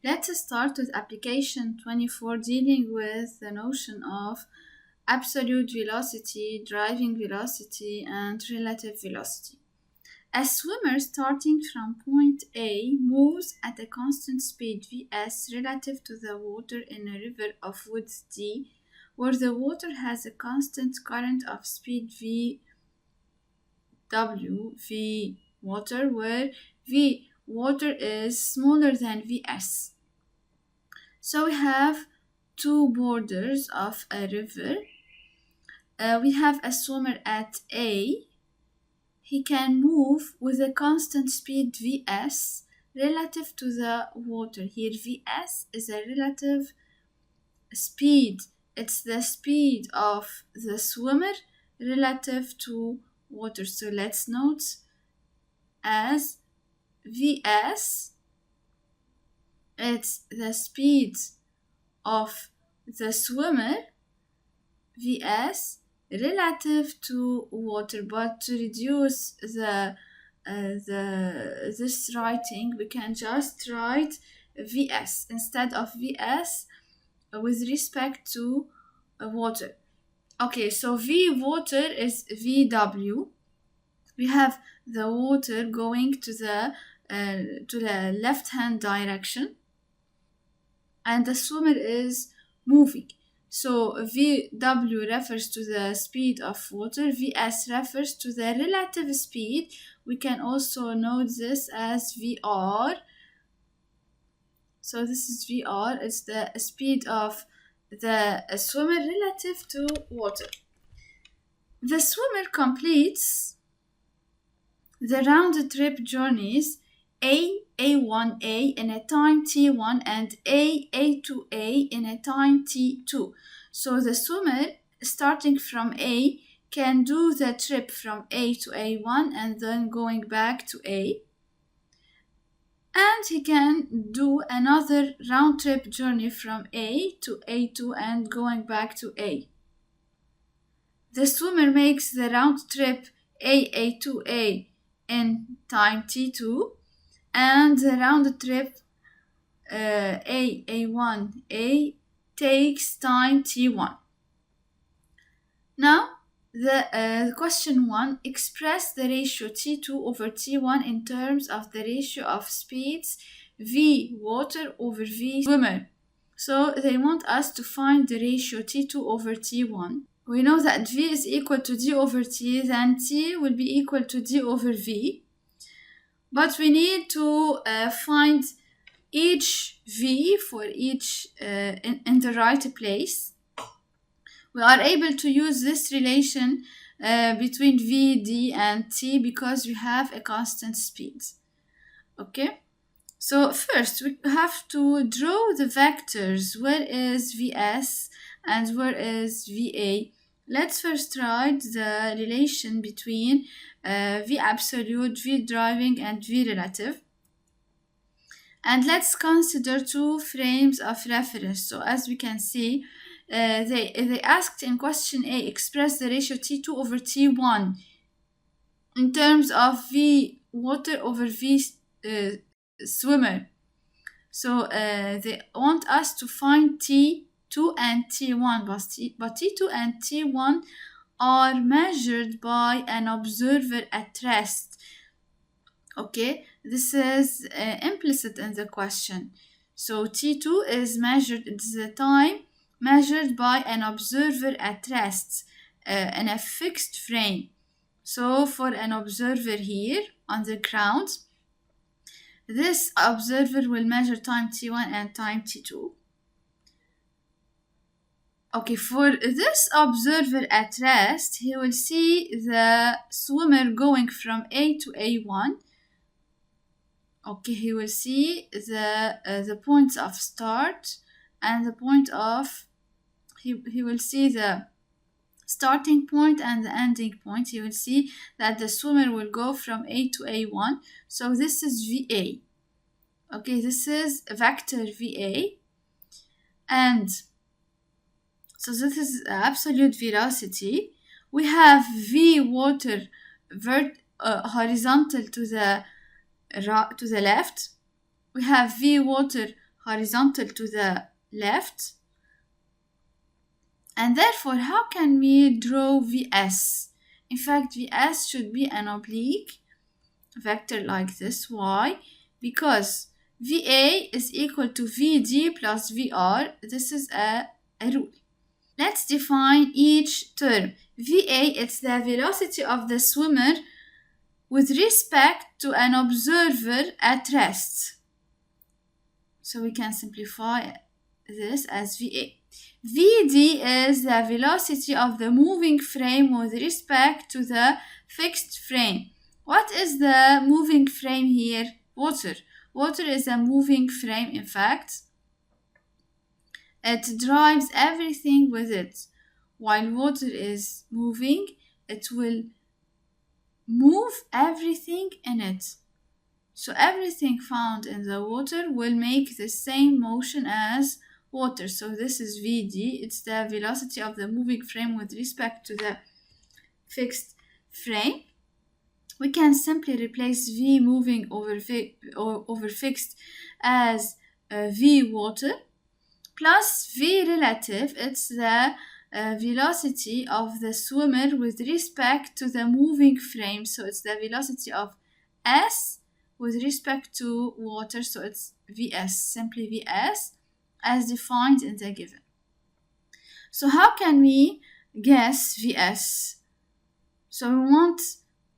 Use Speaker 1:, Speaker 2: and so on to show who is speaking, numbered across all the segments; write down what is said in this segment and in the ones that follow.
Speaker 1: Let's start with application 24, dealing with the notion of absolute velocity, driving velocity, and relative velocity. A swimmer starting from point A moves at a constant speed Vs relative to the water in a river of width d, where the water has a constant current of speed Vw, V water, where V water is smaller than Vs. So we have two borders of a river. We have a swimmer at A. He can move with a constant speed Vs relative to the water. Here Vs is a relative speed. It's the speed of the swimmer relative to water. So let's note as Vs, it's the speed of the swimmer Vs relative to water. But to reduce this writing, we can just write Vs instead of Vs with respect to water. Okay, so V water is Vw. We have the water going to the left hand direction, and the swimmer is moving. So Vw refers to the speed of water, Vs refers to the relative speed. We can also note this as Vr. So this is Vr, it's the speed of the swimmer relative to water. The swimmer completes the round trip journeys A1A in a time t1 and A2A in a time t2. So the swimmer starting from A can do the trip from A to A1 and then going back to A. And he can do another round trip journey from A to A2 and going back to A. The swimmer makes the round trip A2A in time t2, and the round trip A1A takes time t1. Now, the question 1, express the ratio t2 over t1 in terms of the ratio of speeds V water over V swimmer. So they want us to find the ratio t2 over t1. We know that V is equal to D over T, then T will be equal to D over V. But we need to find each V for each in the right place. We are able to use this relation between V, D, and T because we have a constant speed. Okay? So first we have to draw the vectors. Where is Vs and where is Va? Let's first write the relation between V absolute, V driving, and V relative. And let's consider two frames of reference. So as we can see, they asked in question A, express the ratio T2 over T1 in terms of V water over V swimmer. So they want us to find T2 and T1, but T2 and T1 are measured by an observer at rest. Okay, this is implicit in the question. So T2 is measured, it's the time measured by an observer at rest in a fixed frame. So for an observer here on the ground, this observer will measure time t1 and time t2. Okay, for this observer at rest, he will see the swimmer going from A to A1. Okay, he will see the points of start and the point of, he will see the starting point and the ending point. You will see that the swimmer will go from A to A1. So this is VA. Okay, this is vector VA. And so this is absolute velocity. We have V water horizontal to the left. We have V water horizontal to the left. And therefore, how can we draw Vs? In fact, Vs should be an oblique vector like this. Why? Because VA is equal to VD plus VR. This is a rule. Let's define each term. VA, it's the velocity of the swimmer with respect to an observer at rest. So we can simplify this as VA. VD is the velocity of the moving frame with respect to the fixed frame. What is the moving frame here? Water. Water is a moving frame, in fact. It drives everything with it. While water is moving, it will move everything in it. So everything found in the water will make the same motion as water. So this is VD. It's the velocity of the moving frame with respect to the fixed frame. We can simply replace V moving over fixed as V water plus V relative. It's the velocity of the swimmer with respect to the moving frame. So it's the velocity of S with respect to water. So it's Vs, simply Vs, as defined in the given. So how can we guess Vs? So we want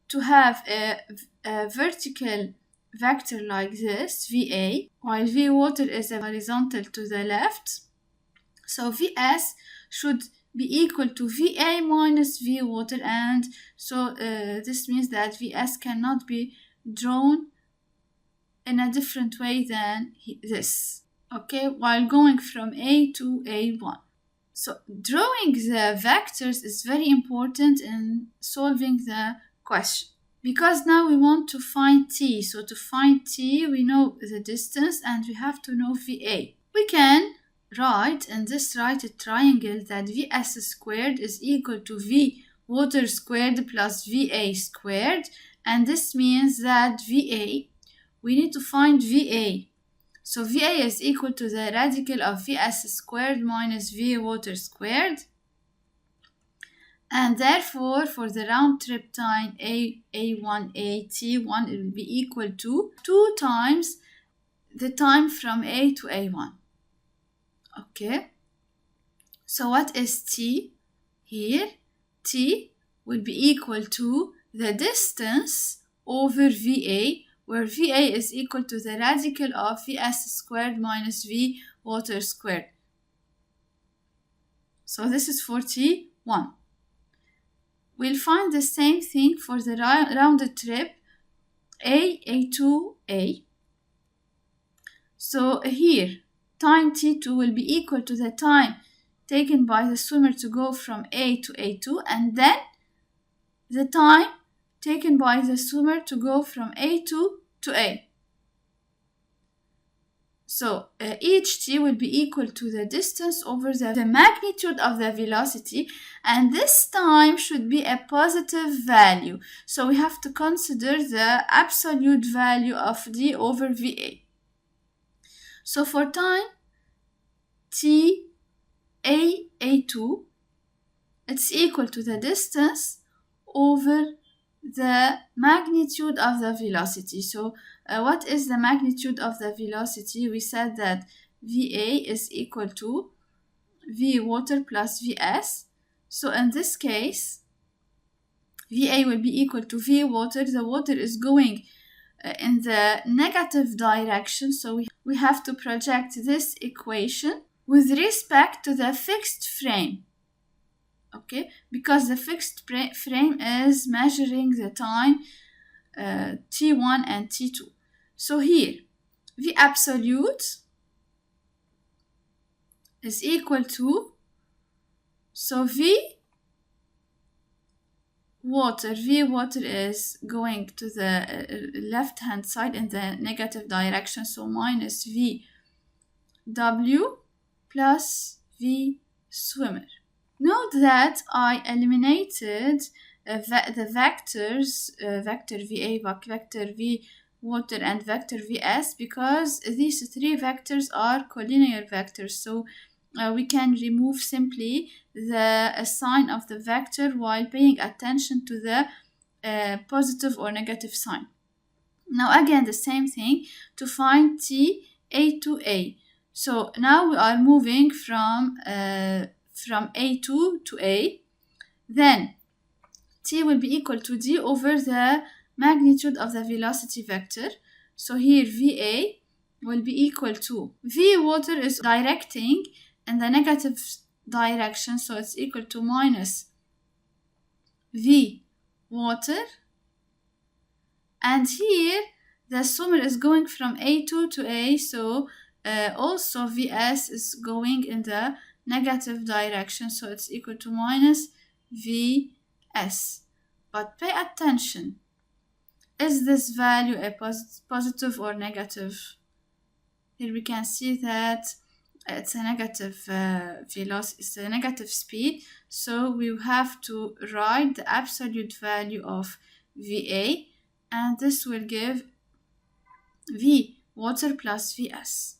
Speaker 1: to have a vertical vector like this, VA, while V water is horizontal to the left. So Vs should be equal to VA minus V water, and so this means that Vs cannot be drawn in a different way than this, okay, while going from A to A1. So drawing the vectors is very important in solving the question, because now we want to find T. So to find T, we know the distance and we have to know VA. We can write in this right triangle that Vs squared is equal to V water squared plus VA squared, and this means that VA, we need to find VA. So VA is equal to the radical of Vs squared minus V water squared. And therefore, for the round trip time A1, T1, it will be equal to 2 times the time from A to A1. Okay. So what is T here? T will be equal to the distance over VA, where VA is equal to the radical of Vs squared minus V water squared. So this is for T1. We'll find the same thing for the rounded trip A2, A. So here, time T2 will be equal to the time taken by the swimmer to go from A to A2, and then the time taken by the swimmer to go from A2 to A. So each T will be equal to the distance over the magnitude of the velocity, and this time should be a positive value. So we have to consider the absolute value of D over VA. So for time T A2, it's equal to the distance over the magnitude of the velocity. So what is the magnitude of the velocity? We said that VA is equal to V water plus Vs. So in this case, VA will be equal to V water. The water is going in the negative direction, so we have to project this equation with respect to the fixed frame. Okay, because the fixed frame is measuring the time T1 and T2. So here, V absolute is equal to, so V water is going to the left hand side in the negative direction, so minus V W plus V swimmer. Note that I eliminated the vectors, vector VA, vector V water, and vector vs, because these three vectors are collinear vectors. So we can remove simply the sign of the vector while paying attention to the positive or negative sign. Now again, the same thing to find t a to a. So now we are moving from a2 to a. Then t will be equal to d over the magnitude of the velocity vector. So here va will be equal to v water is directing in the negative direction, so it's equal to minus v water. And here the swimmer is going from A2 to A, so also Vs is going in the negative direction, so it's equal to minus Vs. But pay attention, is this value a positive or negative? Here we can see that it's a negative velocity, it's a negative speed, so we have to write the absolute value of Va, and this will give V water plus Vs.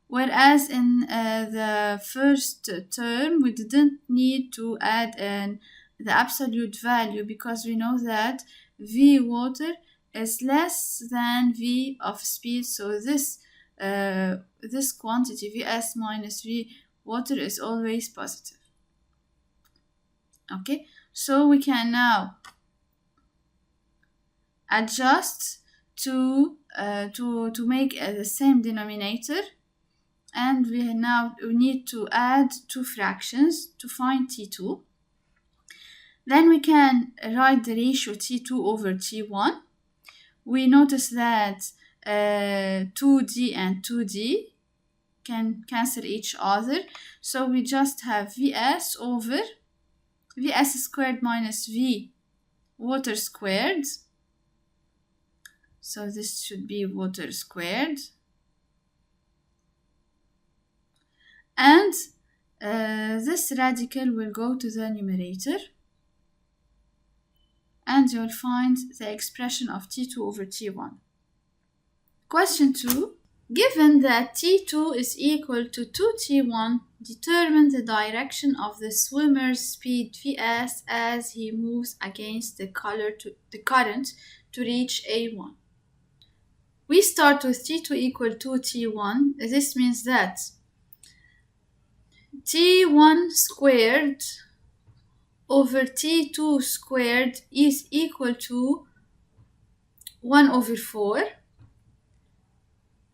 Speaker 1: Whereas in the first term, we didn't need to add in the absolute value, because we know that V water is less than V of speed, so this quantity Vs minus V water is always positive. Okay, so we can now adjust to make the same denominator, and we need to add two fractions to find T2. Then we can write the ratio T2 over T1. We notice that 2D and 2D can cancel each other, so we just have Vs over Vs squared minus V water squared. So this should be water squared. And this radical will go to the numerator. And you'll find the expression of T2 over T1. Question 2. Given that T2 is equal to 2T1, determine the direction of the swimmer's speed Vs as he moves against the current to reach A1. We start with T2 equal to T1. This means that T1 squared over T2 squared is equal to 1 over 4.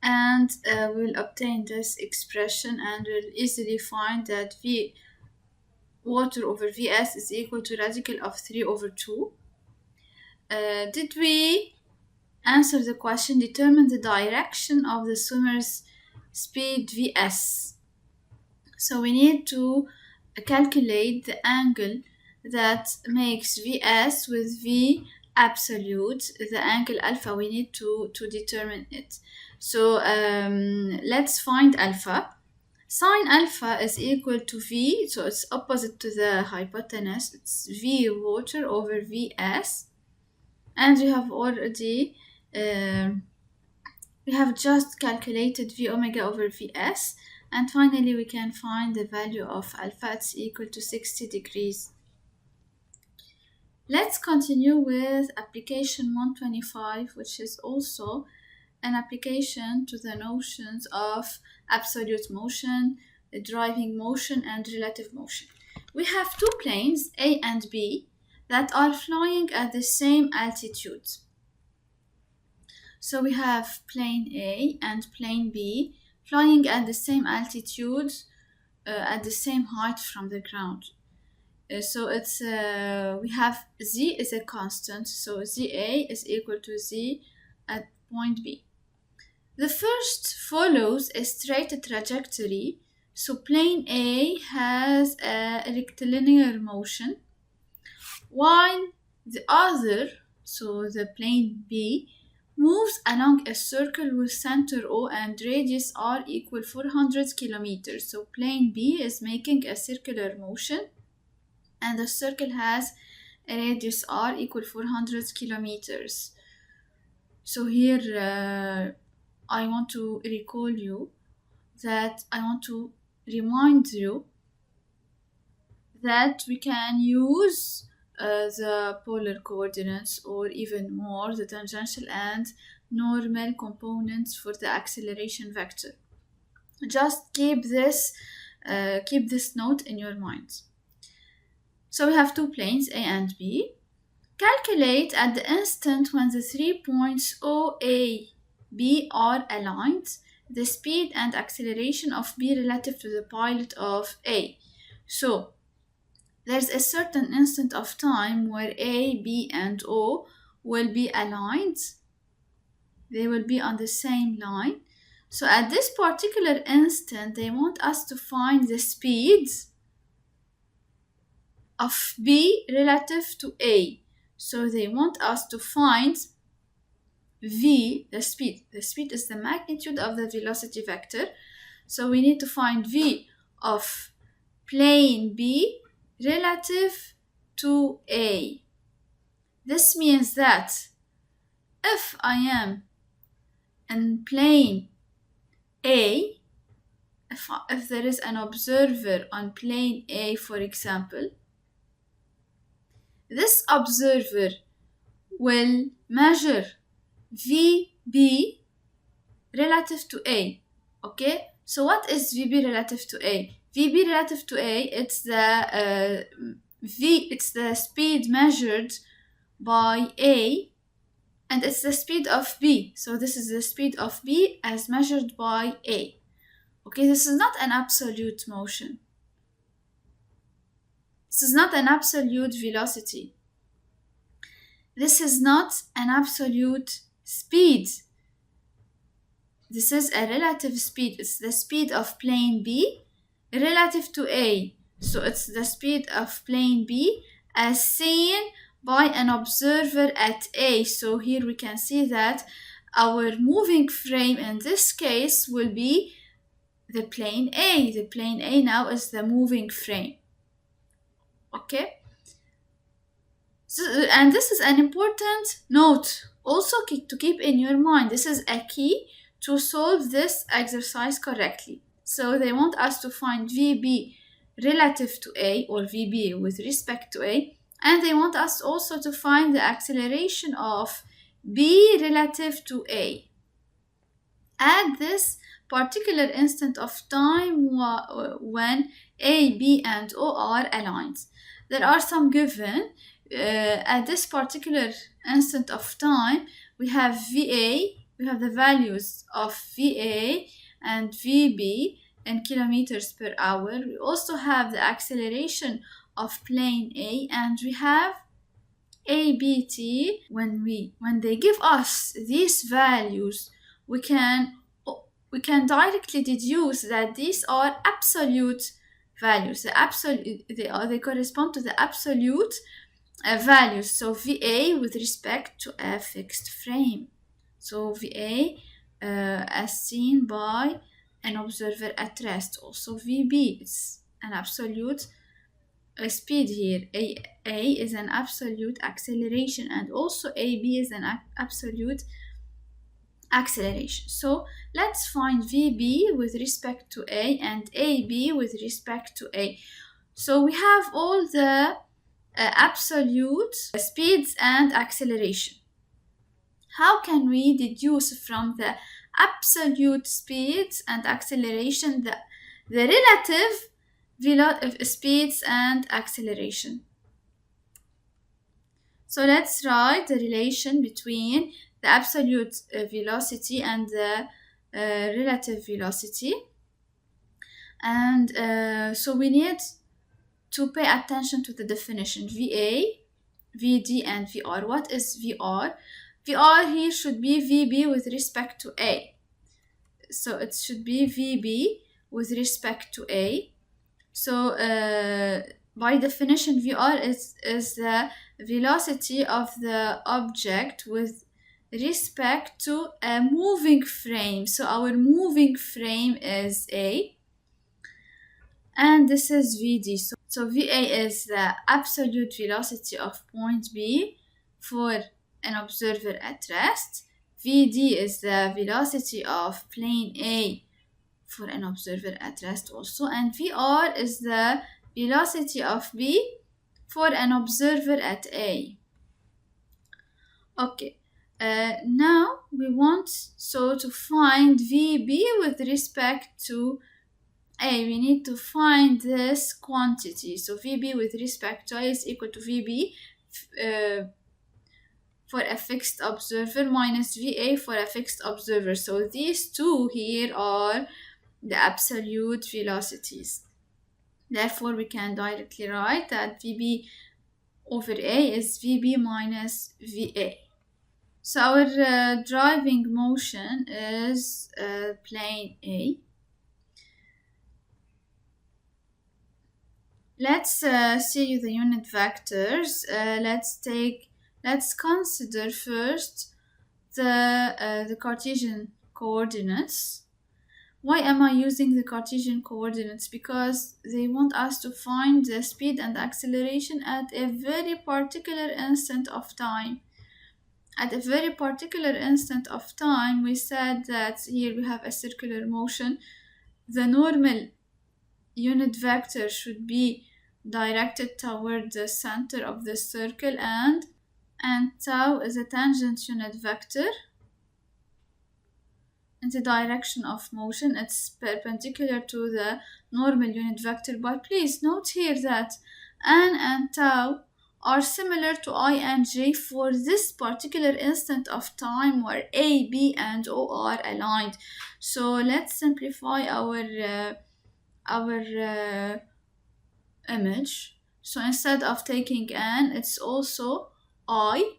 Speaker 1: And we'll obtain this expression, and we'll easily find that V water over Vs is equal to radical of 3 over 2. Did we answer the question, determine the direction of the swimmer's speed Vs? So we need to calculate the angle that makes Vs with V absolute, the angle alpha. We need to determine it. So let's find alpha. Sine alpha is equal to V, so it's opposite to the hypotenuse. It's V water over Vs. And we have already, we have just calculated V omega over Vs. And finally, we can find the value of alpha. It's equal to 60 degrees. Let's continue with application 125, which is also an application to the notions of absolute motion, driving motion, and relative motion. We have two planes, A and B, that are flying at the same altitude. So we have plane A and plane B flying at the same altitude, at the same height from the ground. So it's we have Z is a constant, so ZA is equal to Z at point B. The first follows a straight trajectory, so plane A has a rectilinear motion, while the other, so the plane B, moves along a circle with center O and radius R equal 400 kilometers. So plane B is making a circular motion, and the circle has a radius R equal 400 kilometers. So here I want to remind you that we can use the polar coordinates, or even more, the tangential and normal components for the acceleration vector. Just keep this note in your mind. So we have two planes, A and B. Calculate at the instant when the 3 points O, A, B are aligned, the speed and acceleration of B relative to the pilot of A. So there's a certain instant of time where A, B, and O will be aligned. They will be on the same line. So at this particular instant, they want us to find the speeds of B relative to A. So they want us to find V, the speed. The speed is the magnitude of the velocity vector. So we need to find V of plane B relative to A. This means that if I am in plane A, if there is an observer on plane A, for example, this observer will measure VB relative to A. Okay, so what is VB relative to A? VB relative to A, it's the speed measured by A, and it's the speed of B. So this is the speed of B as measured by A. Okay, this is not an absolute motion. This is not an absolute velocity. This is not an absolute speed. This is a relative speed. It's the speed of plane B relative to A. So it's the speed of plane B as seen by an observer at A. So here we can see that our moving frame in this case will be the plane A. The plane A now is the moving frame. Okay? So, and this is an important note also to keep in your mind. This is a key to solve this exercise correctly. So they want us to find VB relative to A, or VB with respect to A, and they want us also to find the acceleration of B relative to A at this particular instant of time when A, B, and O are aligned. There are some given. At this particular instant of time, we have VA, we have the values of VA and VB in kilometers per hour. We also have the acceleration of plane A, and we have ABT. When they give us these values, we can directly deduce that these are absolute values. They correspond to the absolute values. So VA with respect to a fixed frame. So VA as seen by an observer at rest. Also VB is an absolute speed here. A is an absolute acceleration, and also AB is an absolute acceleration. So let's find VB with respect to A and AB with respect to A. So we have all the absolute speeds and acceleration. How can we deduce from the absolute speeds and acceleration the relative speeds and acceleration? So let's write the relation between the absolute velocity and the relative velocity. And so we need to pay attention to the definition. VA, VD, and VR. What is VR? VR here should be VB with respect to A. So it should be VB with respect to A. So by definition, VR is the velocity of the object with respect to a moving frame. So our moving frame is A, and this is VD. So VA is the absolute velocity of point B for an observer at rest. Vd is the velocity of plane A for an observer at rest also, and Vr is the velocity of B for an observer at A. Okay, now we want to find Vb with respect to A. We need to find this quantity. So Vb with respect to A is equal to Vb for a fixed observer minus Va for a fixed observer. So these two here are the absolute velocities. Therefore, we can directly write that Vb over A is Vb minus Va. So our driving motion is plane A. Let's see the unit vectors. Let's consider first the Cartesian coordinates. Why am I using the Cartesian coordinates? Because they want us to find the speed and acceleration at a very particular instant of time. At a very particular instant of time, we said that here we have a circular motion. The normal unit vector should be directed toward the center of the circle, and tau is a tangent unit vector in the direction of motion. It's perpendicular to the normal unit vector, but please note here that n and tau are similar to I and j for this particular instant of time where A, B, and O are aligned. So let's simplify our image. So instead of taking n, it's also I,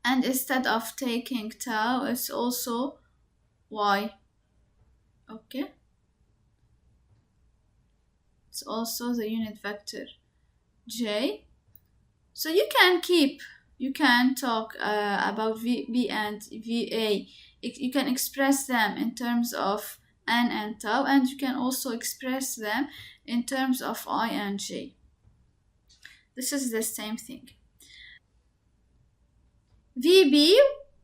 Speaker 1: and instead of taking tau, it's also y. Okay, it's also the unit vector j. So you can talk about V and VA. You can express them in terms of n and tau, and you can also express them in terms of I and j. This is the same thing. Vb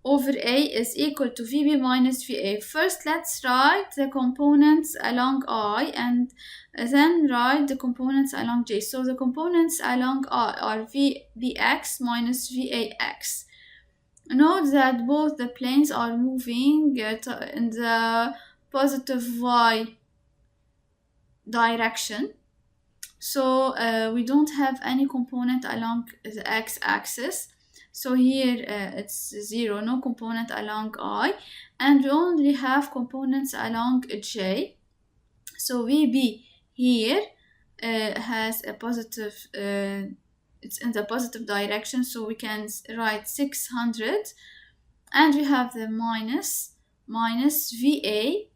Speaker 1: over A is equal to Vb minus Va. First, let's write the components along I and then write the components along J. So the components along I are Vbx minus Vax. Note that both the planes are moving in the positive y direction. So we don't have any component along the x-axis. So here it's 0, no component along I, and we only have components along j. So Vb here has a positive, it's in the positive direction, so we can write 600, and we have the minus Va,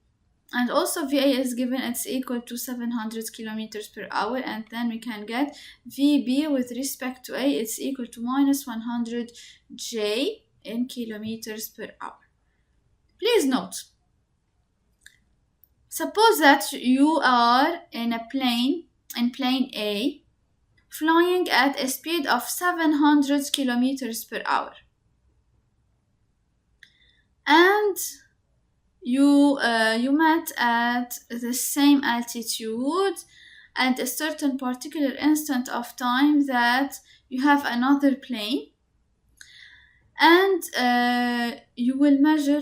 Speaker 1: and also Va is given, it's equal to 700 kilometers per hour, and then we can get Vb with respect to A, it's equal to minus 100 J in kilometers per hour. Please note, suppose that you are in plane A, flying at a speed of 700 kilometers per hour, and you met at the same altitude at a certain particular instant of time that you have another plane, and you will measure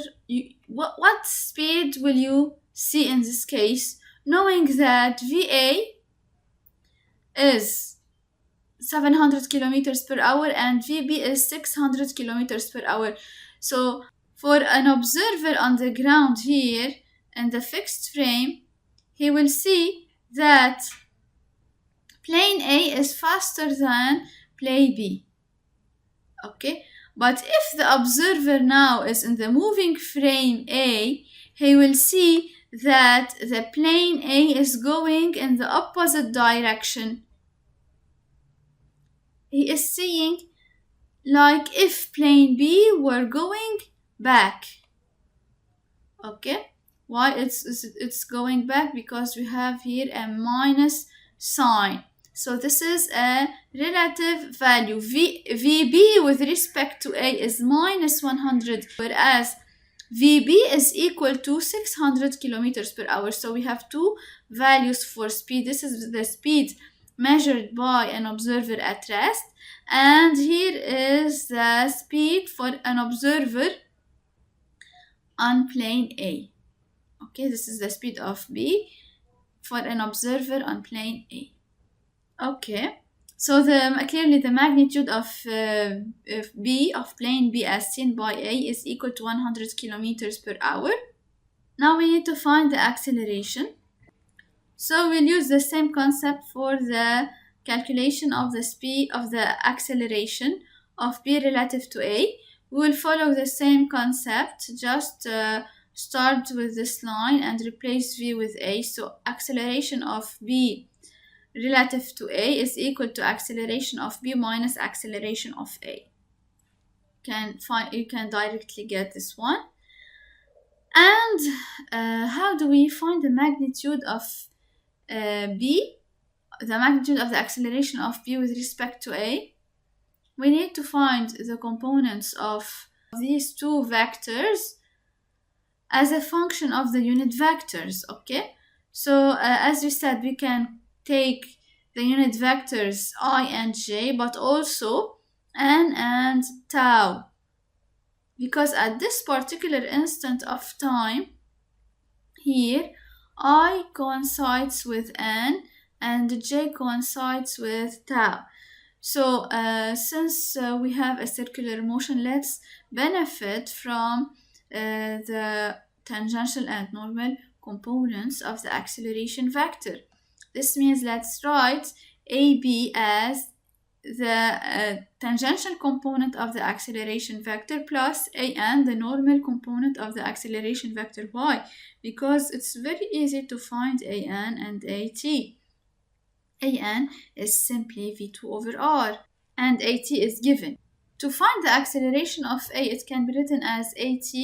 Speaker 1: what speed will you see in this case, knowing that Va is 700 kilometers per hour and Vb is 600 kilometers per hour. So for an observer on the ground here in the fixed frame, he will see that plane A is faster than plane B. Okay, but if the observer now is in the moving frame A, he will see that the plane A is going in the opposite direction. He is seeing like if plane B were going back. Okay, why it's going back? Because we have here a minus sign. So this is a relative value. VB with respect to A is minus 100, whereas VB is equal to 600 kilometers per hour. So we have two values for speed. This is the speed measured by an observer at rest, and here is the speed for an observer on plane A. Okay, this is the speed of B for an observer on plane A. Okay, so clearly the magnitude of B, of plane B as seen by A, is equal to 100 kilometers per hour. Now we need to find the acceleration. So we'll use the same concept for the calculation of the speed of the acceleration of B relative to A. We will follow the same concept, just start with this line and replace V with A. So acceleration of B relative to A is equal to acceleration of B minus acceleration of A. You can directly get this one. And how do we find the magnitude of B, the magnitude of the acceleration of B with respect to A? We need to find the components of these two vectors as a function of the unit vectors, okay? So as we said, we can take the unit vectors I and j, but also n and tau, because at this particular instant of time here, I coincides with n and j coincides with tau. So since we have a circular motion, let's benefit from the tangential and normal components of the acceleration vector. This means let's write AB as the tangential component of the acceleration vector plus AN, the normal component of the acceleration vector. Why? Because it's very easy to find AN and AT. AN is simply V2 over R, and AT is given. To find the acceleration of A, it can be written as AT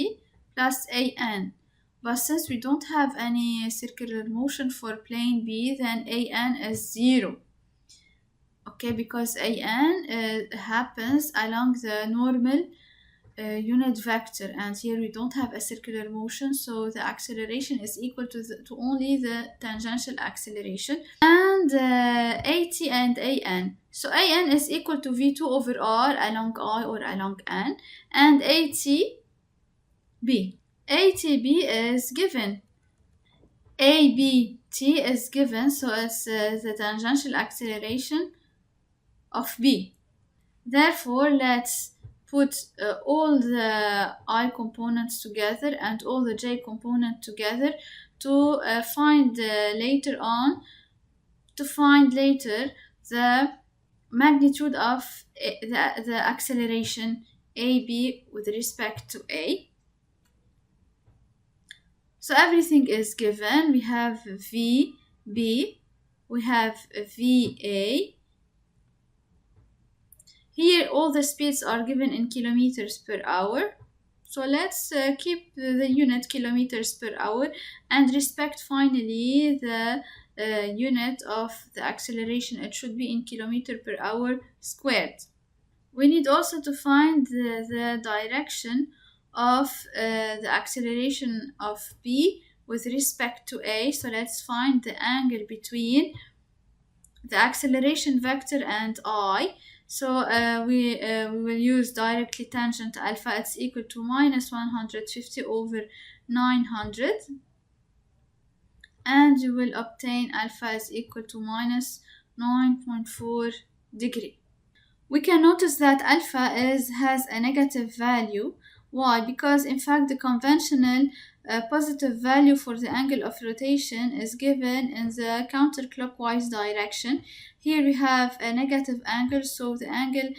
Speaker 1: plus AN. But since we don't have any circular motion for plane B, then AN is 0. Okay, because AN happens along the normal unit vector, and here we don't have a circular motion, so the acceleration is equal to only the tangential acceleration. And AT and AN. So AN is equal to V2 over R along I or along N, and ATB. ATB is given. ABT is given, so it's the tangential acceleration of B. Therefore, let's put all the I components together and all the J component together to find later the magnitude of the acceleration AB with respect to A. So everything is given. We have VB, we have VA. Here all the speeds are given in kilometers per hour. So let's keep the unit kilometers per hour and respect finally the unit of the acceleration. It should be in kilometer per hour squared. We need also to find the direction of the acceleration of B with respect to A. So let's find the angle between the acceleration vector and I. So we will use directly tangent alpha. It's equal to minus 150 over 900. And you will obtain alpha is equal to minus 9.4 degree. We can notice that alpha has a negative value. Why? Because in fact the conventional positive value for the angle of rotation is given in the counterclockwise direction. Here we have a negative angle, so the angle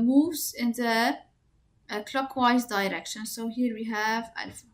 Speaker 1: moves in the clockwise direction. So here we have alpha.